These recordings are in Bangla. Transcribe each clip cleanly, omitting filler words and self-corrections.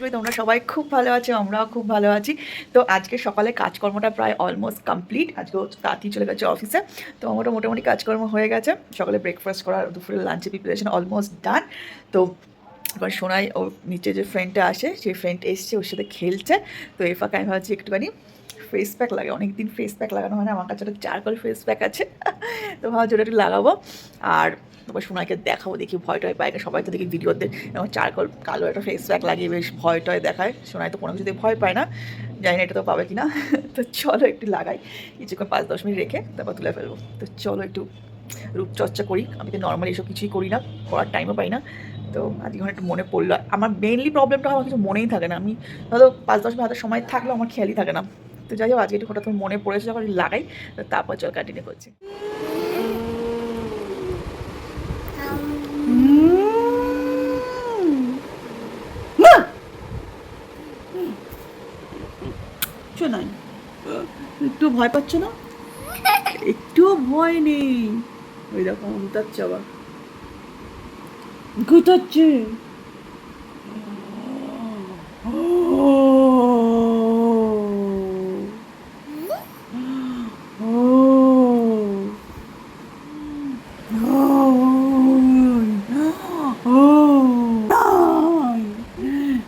করি তোমরা সবাই খুব ভালো আছো, আমরাও খুব ভালো আছি। তো আজকে সকালে কাজকর্মটা প্রায় অলমোস্ট কমপ্লিট। আজকেও তাঁতি চলে গেছে অফিসে, তো আমারও মোটামুটি কাজকর্ম হয়ে গেছে। সকালে ব্রেকফাস্ট করার, দুপুরে লাঞ্চে প্রিপারেশন অলমোস্ট ডান। তো এবার শোনাই ওর নিচে যে ফ্রেন্ডটা আসে, সেই ফ্রেন্ড এসছে, ওর সাথে খেলছে। তো এই ফাঁকা আমি ভাবছি একটুখানি ফেস প্যাক লাগে, অনেকদিন ফেস প্যাক লাগানো হয় না, আমার কাছে একটা চারকোল ফেস প্যাক আছে। তো ভাবছি ওটা একটু লাগাবো। আর তোমার সোনাইকে দেখাবো, দেখি ভয় টয় পায় না। সবাই তো দেখি ভিডিওতে এমন চারকোল কালো একটা ফেস প্যাক লাগিয়ে বেশ ভয় টয় দেখায়। সোনাই তো কোনো কিছুতে ভয় পায় না, জানি না এটা তো পাবে কি না। তো চলো একটু লাগাই, কিছুক্ষণ 5-10 মিনিট রেখে তারপর তুলে ফেলবো। তো চলো একটু রূপচর্চা করি। আমি তো নর্মালি এসব কিছুই করি না, করার টাইমও পাই না। তো আজকে যখন একটু মনে পড়লো, আমার মেইনলি প্রবলেমটা আমার কিছু মনেই থাকে না। আমি হয়তো 5-10 মিনিট হাতে সময় থাকলেও আমার খেয়ালই থাকে না। তো যাই হোক, আজকে একটু হঠাৎ মনে পড়েছে যখন লাগাই, তো তারপর চল কন্টিনিউ করছি। শোনাই, একটু ভয় পাচ্ছ না? একটুও ভয় নেই। ওই দেখো গুতাচ্ছে, আবার গুতাচ্ছে।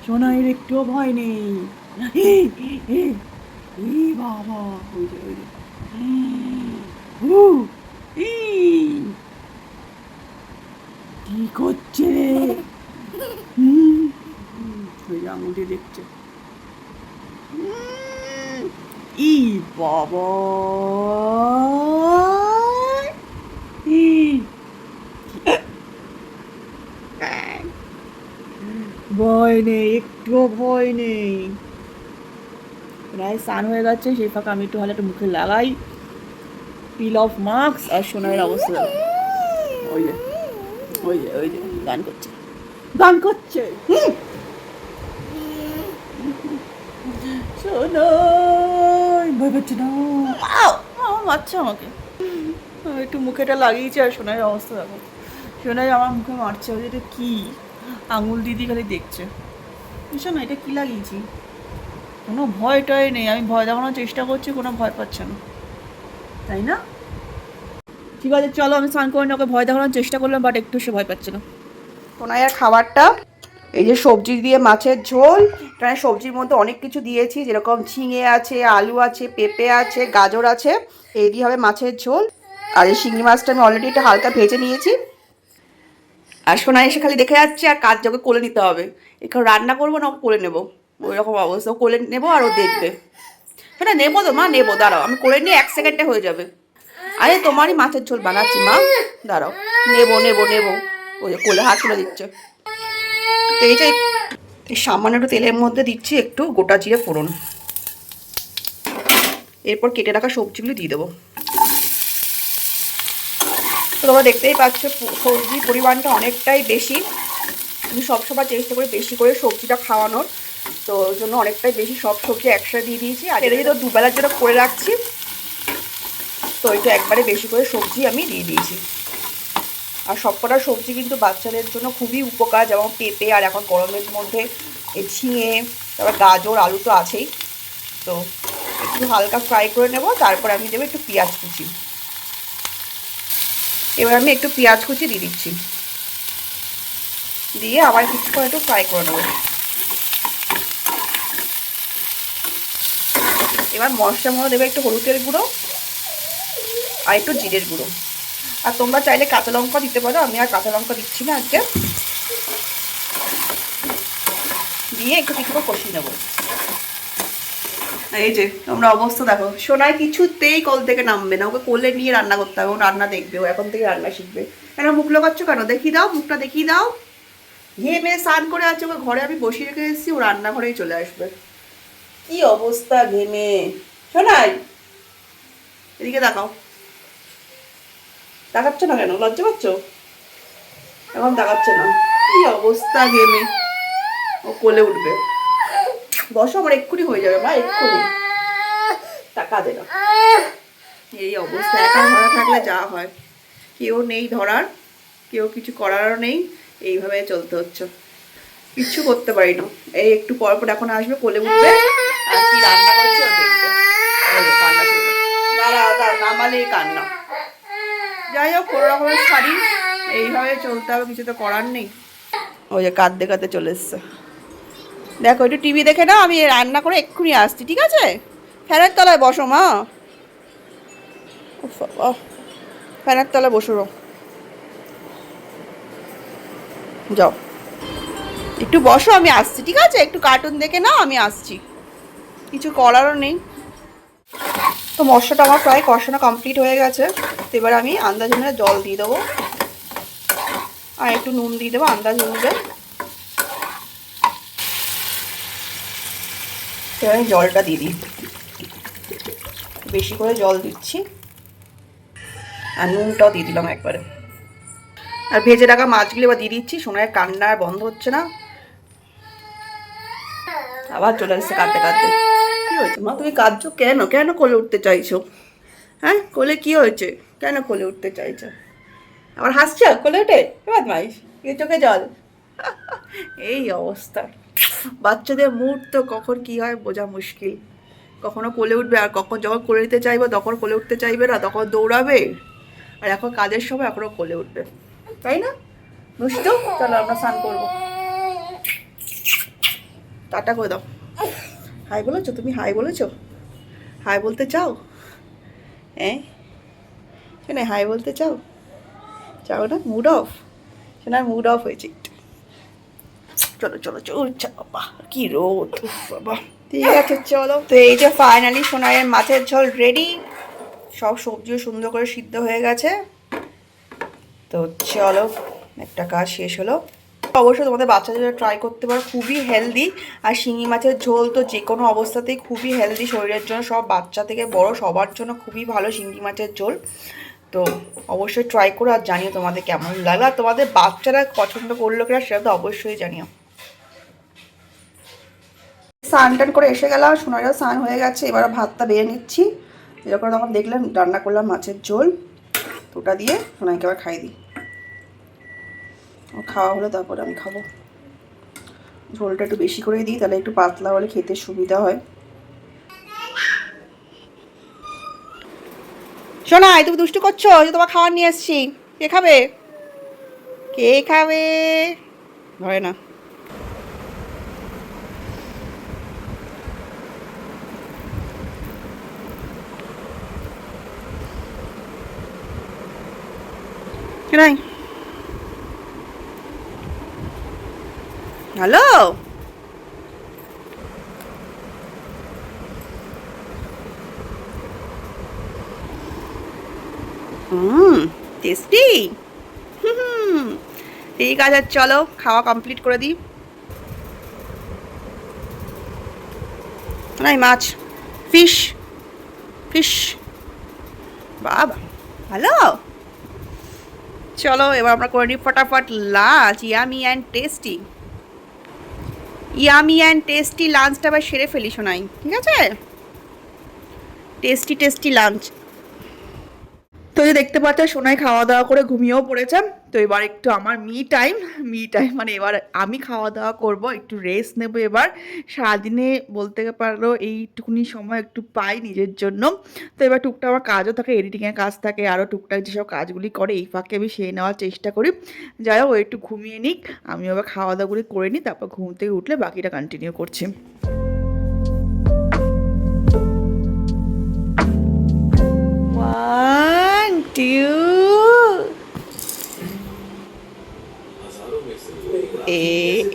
সোনাইয়ের একটুও ভয় নেই। বাবা, ওই যে ওই যে কি করছে রে? ওই যে আঙুলটি দেখছে। ই বাবা, ভয় নেই, একটুও ভয় নেই। প্রায় স্নান হয়ে গেছে, সেই ফাঁকা আমি একটু ভালো একটা মুখে লাগাই পিল অফ মাস্ক। আর সোনাইয়ের অবস্থা দেখো, ওই যে ওই যে ওই যে গান করছে, গান করছে। সোনাই ভয় পাচ্ছে না, মারছে আমাকে। একটু মুখেটা লাগিয়েছে, আর সোনাইয়ের অবস্থা দেখো। সোনাই আমার মুখে মারছে, ওই এটা কি আঙুল দিদি খালি দেখছে। শোনো, এটা কি লাগিয়েছি? কোনো ভয় টয় নেই, আমি ভয় দেখানোর চেষ্টা করছি, কোনো ভয় পাচ্ছে না, তাই না? ঠিক আছে চলো, আমি স্নান করে ওকে ভয় দেখানোর চেষ্টা করলাম, বাট একটু সে ভয় পাচ্ছে না। সোনাইয়ের খাবারটা এই যে সবজি দিয়ে মাছের ঝোল। এখানে সবজির মধ্যে অনেক কিছু দিয়েছি, যেরকম ঝিঙে আছে, আলু আছে, পেঁপে আছে, গাজর আছে। এই দিয়ে হবে মাছের ঝোল। আর এই শিঙি মাছটা আমি অলরেডি একটু হালকা ভেজে নিয়েছি। আর সোনাই এসে খালি দেখে যাচ্ছে, আর কাজ যাকে কোলে নিতে হবে। এখানে রান্না করবো না, ওকে কোলে নেবো, ওই রকম অবস্থা। ও কোলে নেবো আর ও দেখবে। সেটা নেবো তো মা, নেবো, দাঁড়াও, আমি করে নিয়ে 1 সেকেন্ডে হয়ে যাবে। আরে তোমারই মাছের ঝোল বানাচ্ছি মা, দাঁড়াও, নেবো নেবো নেবো। ওই যে কোলে হাত তুলে দিচ্ছে। তো এই যে সামান্য একটু তেলের মধ্যে দিচ্ছি একটু গোটা জিরে ফোড়ন। এরপর কেটে রাখা সবজিগুলো দিয়ে দেবো। তো তোমরা দেখতেই পাচ্ছ সবজির পরিমাণটা অনেকটাই বেশি। আমি সবসময় চেষ্টা করি বেশি করে সবজিটা খাওয়ানোর, তো ওই জন্য অনেকটাই বেশি সব সবজি একসাথে দিয়ে দিয়েছি। আর এটা যেহেতু দুবেলার জন্য করে রাখছি, তো এটা একবারে বেশি করে সবজি আমি দিয়ে দিয়েছি। আর সবকটা সবজি কিন্তু বাচ্চাদের জন্য খুবই উপকার, যেমন পেঁপে, আর এখন গরমের মধ্যে ঝিঙে, তারপর গাজর, আলু তো আছেই। তো একটু হালকা ফ্রাই করে নেব, তারপর আমি দেবো একটু পেঁয়াজ কুচি। এবার আমি একটু পেঁয়াজ কুচি দিয়ে দিচ্ছি, দিয়ে আবার কিছুক্ষণ একটু ফ্রাই করে নেব। এবার মশলার মধ্যে দেবো একটু হলুদের গুঁড়ো আর একটু জিরের গুঁড়ো। আর তোমরা চাইলে কাঁচা লঙ্কা দিতে পারো, আমি আর কাঁচা লঙ্কা দিচ্ছি না আজকে। দিয়ে একটু কিছুক্ষণ কষিয়ে নেবো। এই যে তোমরা অবস্থা দেখো, সোনাই কিছুতেই কল থেকে নামবে না, ওকে কোলে নিয়ে রান্না করতে হবে, ও রান্না দেখবে, ও এখন থেকে রান্না শিখবে। কেন মুখ লোকাচ্ছ কেন? দেখিয়ে দাও, মুখটা দেখিয়ে দাও। ঘেমে স্নান করে আছে, ওকে ঘরে আমি বসিয়ে রেখে এসেছি, ও রান্নাঘরেই চলে আসবে। কি অবস্থা ঘেমে। সোনাই এদিকে দেখাও, দেখাচ্ছ না কেন? লজ্জা পাচ্ছ? এখন দেখাচ্ছে না, কি অবস্থা ঘেমে। ও কোলে উঠবে, বসো, আমার এক্ষুনি হয়ে যাবে মা, এক্ষুনি। টাকা দে না। এই অবস্থা, একা ধরা থাকলে যা হয়, কেউ নেই ধরার, কেউ কিছু করারও নেই, এইভাবে চলতে হচ্ছে। কিচ্ছু করতে পারি না। এই একটু পর পর এখন আসবে, কোলে উঠবে, আর কি রান্না করছে ও দেখবে। এই যে কান্না শুরু করে। দাঁড়াও দাঁড়াও, নামালেই কান্না। যাই হোক, কোনো রকমের শাড়ি এইভাবে চলতে হবে, কিছু তো করার নেই। ওই যে কাঁদতে কাঁদতে চলে এসছে। দেখো একটু টিভি দেখে না, আমি রান্না করে এক্ষুনি আসছি, ঠিক আছে? ফ্যানের তলায় বসো মা। উফ বাবা, ফ্যানের তলায় বসো রো। যাও একটু বসো, আমি আসছি, ঠিক আছে? একটু কার্টুন দেখে না, আমি আসছি, কিছু করারও নেই। তো মশলাটা আমার প্রায় কষানো কমপ্লিট হয়ে গেছে। তো এবার আমি আন্দাজ অনুযায়ী জল দিয়ে দেবো, আর একটু নুন দিয়ে দেবো আন্দাজ অনুযায়ী। এবার আমি জলটা দিয়ে দিই, বেশি করে জল দিচ্ছি, আর নুনটাও দিয়ে দিলাম একবারে। আর ভেজে রাখা মাছগুলো এবার দিয়ে দিচ্ছি। সোনার কান্না আর বন্ধ হচ্ছে না, আবার চলে আসছে কাঁদতে কাঁদতে। কি হয়েছে মা, তুমি কাঁদছো কেন? কেন কোলে উঠতে চাইছো? হ্যাঁ, কোলে কি হয়েছে? কেন কোলে উঠতে চাইছো? আবার হাসছো কোলে উঠে? এবার মাইস চোখে জল। এই অবস্থা, বাচ্চাদের মুড তো কখন কি হয় বোঝা মুশকিল। কখনো কোলে উঠবে, আর কখন যখন কোলে নিতে চাইবো তখন কোলে উঠতে চাইবে না, তখন দৌড়াবে। আর এখন কাজের সময় এখনো কোলে উঠবে, তাই না দুষ্টু? চলো আমরা স্নান করবো। টাটা করে দাও। হাই বলেছো তুমি? হাই বলেছো? হাই বলতে চাও? হ্যাঁ শোনে, হাই বলতে চাও? চাও না? Mood off? শোনার মুড অফ হয়েছে একটু। চলো চলো চলো, বাবা কি রোদ, উফ বাবা। ঠিক আছে চলো। তো এই যে ফাইনালি সোনাইয়ের মাছের ঝোল রেডি, সব সবজিও সুন্দর করে সিদ্ধ হয়ে গেছে। তো চলো, একটা কাজ শেষ হলো। অবশ্যই তোমাদের বাচ্চাদের ট্রাই করতে পারো, খুবই হেলদি। আর শিঙি মাছের ঝোল তো যে কোনো অবস্থাতেই খুবই হেলদি শরীরের জন্য, সব বাচ্চা থেকে বড় সবার জন্য খুবই ভালো শিঙি মাছের ঝোল। তো অবশ্যই ট্রাই করো, আর জানিও তোমাদের কেমন লাগলো, আর তোমাদের বাচ্চারা পছন্দ করলো কিনা সেটা তো অবশ্যই জানিও। স্নান টান করে এসে গেলাম, সোনারও স্নান হয়ে গেছে, এবার ভাতটা বেড়ে নিচ্ছি। এরকম তখন দেখলাম রান্না করলাম মাছের ঝোল, তো ওটা দিয়ে সোনাইকে আবার খাই দিই। খাওয়া হলে তারপরে আমি খাবো। ঝোলটা একটু বেশি করে দিই, তাহলে একটু পাতলা হলে খেতে সুবিধা হয়। সোনাই তুমি দুষ্টু করছো, যে তোমার খাবার নিয়ে এসছি। কে খাবে? কে খাবে? ধরে না। সোনাই হ্যালো। টেস্টি। হুম, ঠিক আছে চলো খাওয়া কমপ্লিট করে দিই। নাই মাছ, ফিশ, ফিশ, বাবা হ্যালো। চলো এবার আমরা করে নিই ফটাফট lunch, yummy and tasty. Yummy and tasty লাঞ্চটা আবার সেরে ফেলি শোনাই, ঠিক আছে? Tasty tasty lunch. তো যে দেখতে পাচ্ছ সোনাই খাওয়া দাওয়া করে ঘুমিয়েও পড়েছে। তো এবার একটু আমার মি টাইম মানে এবার আমি খাওয়া দাওয়া করব, একটু রেস্ট নেব এবার। সারাদিনে বলতে পারো এইটুকুনি সময় একটু পাই নিজের জন্য। তো এবার টুকটাক আমার কাজও থাকে, এডিটিংয়ের কাজ থাকে, আরও টুকটাক যেসব কাজগুলি করে এই ফাঁকে আমি সেরে নেওয়ার চেষ্টা করি। যাই হোক ও একটু ঘুমিয়ে নিক, আমি আবার খাওয়া দাওয়াগুলি করে নিই, তারপর ঘুম থেকে উঠলে বাকিটা কন্টিনিউ করছি। 1, 2 8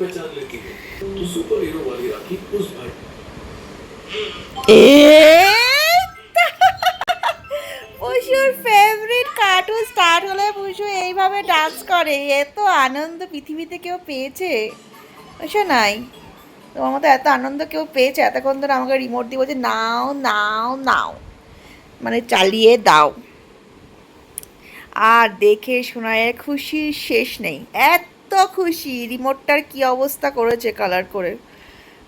পুশুর ফেভারিট কার্টুন স্টার্ট হলে পুশু এইভাবে ডান্স করে। এত আনন্দ পৃথিবীতে কেউ পেয়েছে বুঝছো নাই? তোমার মতো এত আনন্দ কেউ পেয়েছে? এতক্ষণ ধরে আমাকে রিমোট দিয়ে বলছে নাও নাও নাও, মানে চালিয়ে দাও। আর দেখে শোনায় খুশির শেষ নেই, এত খুশি। রিমোটটার কি অবস্থা করেছে কালার করে।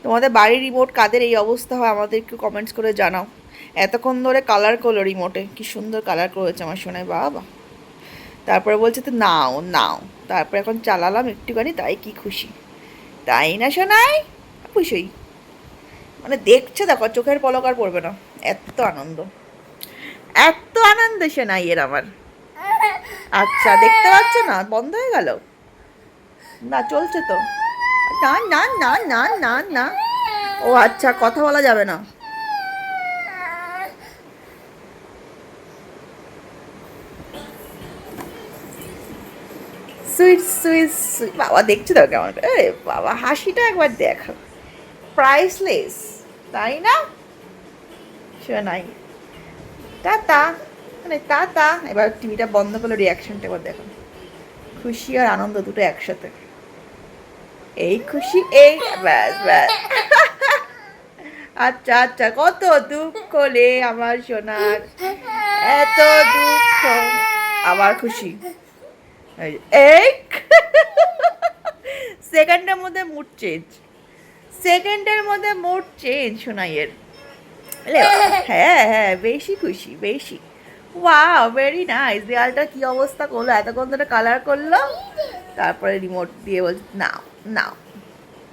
তোমাদের বাড়ির রিমোট কাদের এই অবস্থা হয় আমাদের একটু কমেন্টস করে জানাও। এতক্ষণ ধরে কালার করলো রিমোটে, কি সুন্দর কালার করেছে আমার শোনায়, বাবা। তারপরে বলছে তো নাও নাও, তারপরে এখন চালালাম একটুখানি, তাই কি খুশি। তাই না শোনাই? অবশ্যই। মানে দেখছে দেখো, চোখের পলক আর পড়বে না, এত আনন্দ, এত আনন্দ শোনাই এর আমার। আচ্ছা দেখতে পাচ্ছ না, বন্ধ হয়ে গেল? না চলছে তো। না না না না না না। ও আচ্ছা, কথা বলা যাবে না। সুইট সুইট সুইট বাবা, দেখছো তো কেমন করে? আরে বাবা, হাসিটা একবার দেখো, প্রাইসলেস, তাই না শোনাই? টাটা, মানে টাটা। এবার টিভিটা বন্ধ করলে রিয়াকশনটা একবার দেখো, খুশি আর আনন্দ দুটো একসাথে। এই খুশি, এই ব্যাস ব্যাস। আচ্ছা আচ্ছা, কত দুঃখ রে আমার সোনার, এত দুঃখ, আবার খুশি। এই সেকেন্ডের মধ্যে মুড চেঞ্জ, সেকেন্ডের মধ্যে মুড চেঞ্জ শোনাইয়ের। হ্যাঁ হ্যাঁ, বেশি খুশি বেশি। Wow, very nice. দেয়ালটা কি অবস্থা করলো, এতক্ষণ ধরে কালার করলো, তারপরে রিমোট দিয়ে বলছে নাও নাও।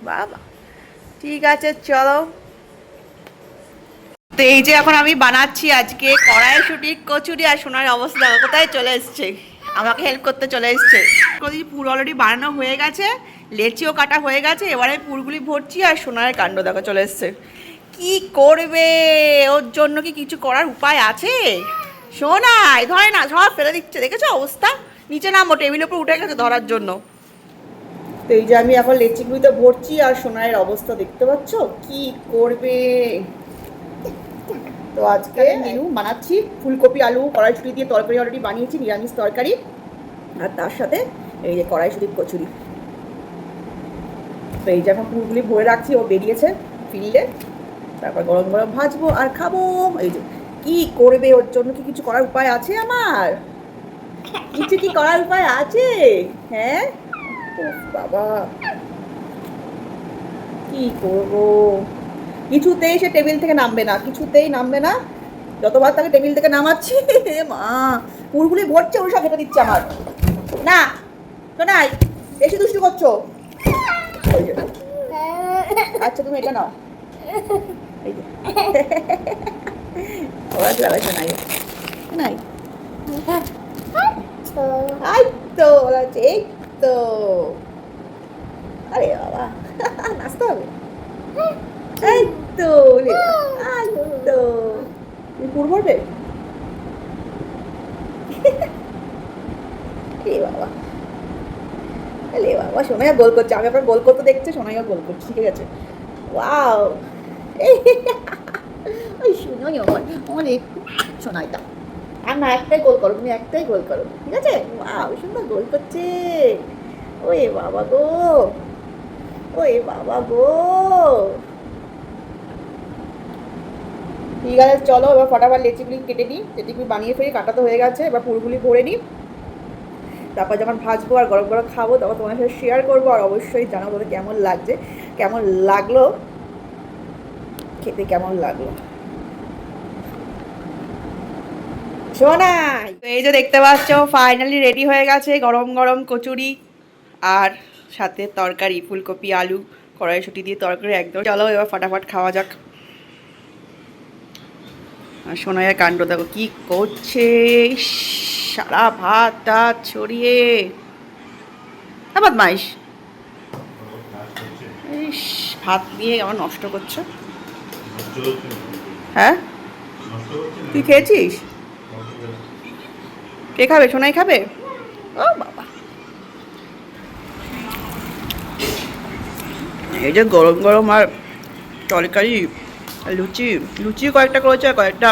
বাবা, ঠিক আছে চলো। তো এই যে এখন আমি বানাচ্ছি আজকে কড়াইশুঁটি কচুরি, আর সোনার অবস্থা দেখো কোথায় চলে এসছে, আমাকে হেল্প করতে চলে এসছে। পুর অলরেডি বানানো হয়ে গেছে, লেচিও কাটা হয়ে গেছে, এবারে পুরগুলি ভরছি, আর সোনার কাণ্ড দেখো চলে এসছে। কি করবে, ওর জন্য কি কিছু করার উপায় আছে? সোনাই ধরে না, সব ফেলে দিচ্ছে, দেখেছো অবস্থা? নিচে নামো, টেবিলের উপর উঠে গেছে ধরার জন্য। তো এই যে আমি এখন লেচিগুলিতে ভরছি, আর সোনাইয়ের অবস্থা দেখতে পাচ্ছ, কি করবে। তো আজকে মেনু বানাচ্ছি ফুলকপি আলু কড়াইশুঁটি দিয়ে তরকারি, অলরেডি বানিয়েছি নিরামিষ তরকারি, আর তার সাথে এই যে কড়াইশুঁটির কচুরি। তো এই যে এখন পুরগুলি ভরে রাখছি, ও বেরিয়েছে ফিরলে তারপর গরম গরম ভাজবো আর খাবো। এই যে কি করবে, ওর জন্য কি কিছু করার উপায় আছে আমার? কিছু কি করার উপায় আছে? হ্যাঁ বাবা, কি করবো? কিছুতেই সে টেবিল থেকে নামবে না, কিছুতেই নামবে না। যতবার তাকে টেবিল থেকে নামাচ্ছি, মা পুরগুলি ভরছে, ওর সব খেতে দিচ্ছে আমার। না শোনাই, বেশি দুষ্টু করছো। আচ্ছা তুমি এটা নাও, এই যে ওরা যাবে শোনাই নাই। এই তো ওরা, এই তো, আরে বাবা নাচতে হবে। এই তো, এই তো, তুমি পুর ভরবে? এ বাবা, এলে বাবা, সোনাইয়া গোল করছে, আমি আপনার গোল করতে দেখছে, সোনাইয়া গোল করছে, ঠিক আছে। ওয়াও, ওই শুনোই অনেক সোনাইটা। আর না, একটাই গোল করো তুমি, একটাই গোল করো, ঠিক আছে। ওয়াও, সুন্দর গোল করছে। ওই বাবা গো, ওই বাবা গো। ঠিক আছে চলো, এবার ফটাফট লেচিগুলি কেটে নিই, লেচিগুলি বানিয়ে ফেলি, কাটা তো হয়ে গেছে, এবার পুরগুলি ভরে নিই, তারপর যখন ভাজবো আর গরম গরম খাবো তখন তোমার সাথে শেয়ার করবো, আর অবশ্যই জানাবো তোদের কেমন লাগছে, কেমন লাগলো খেতে, কেমন লাগলো শোনাই। তো এই যে দেখতে পাচ্ছ ফাইনালি রেডি হয়ে গেছে গরম গরম কচুরি, আর সাথে তরকারি ফুলকপি আলু কড়াইশুঁটি দিয়ে তরকারি একদম। চলো এবার ফটাফট খাওয়া যাক। আর সোনাইয়ের কাণ্ড দেখো কি করছে, সারা ভাত টাত ছড়িয়ে। আবার মাইস, ইস ভাত দিয়ে আমার নষ্ট করছে। হ্যাঁ তুই খেয়েছিস? কে খাবে, সোনাই খাবে? ও বাবা, এই যে গরম গরম আর তরকারি, লুচি, লুচি কয়েকটা করেছে, আর কয়েকটা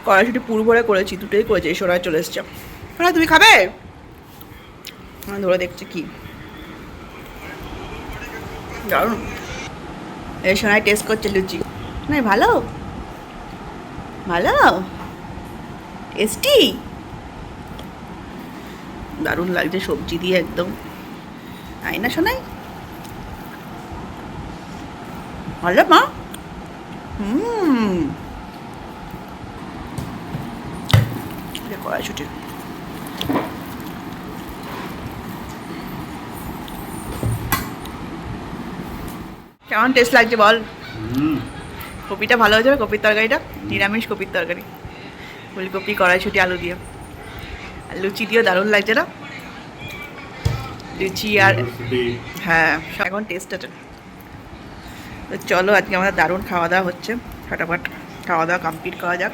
কড়াইশুঁটি পুরো ভরে করেছি, দুটোই করেছি। এই সোনায় চলে এসছে। সোনা তুমি খাবে? ধরে দেখছে কি দারুণ। এই সোনায় টেস্ট করছে লুচি, না ভালো ভালো টেস্টি, দারুণ লাগছে সবজি দিয়ে একদম, তাই না সোনাই? ভালো মা, কড়াইশুঁটি কেমন টেস্ট লাগছে বল? কপিটা ভালো হয়েছে, কপির তরকারিটা নিরামিষ কপির তরকারি, ফুলকপি কড়াইশুঁটি আলু দিয়ে, আর লুচি দিয়েও দারুণ লাগছে না? লুচি আর হ্যাঁ এখন টেস্ট আছে। তো চলো আজকে আমাদের দারুণ খাওয়া দাওয়া হচ্ছে, ফটাফট খাওয়া দাওয়া কমপ্লিট করা যাক।